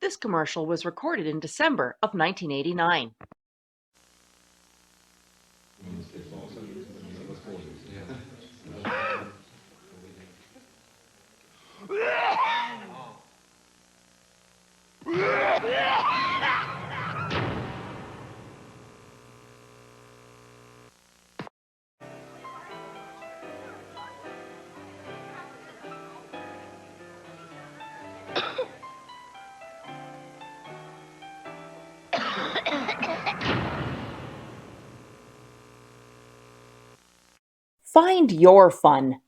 This commercial was recorded in December of 1989. Find your fun.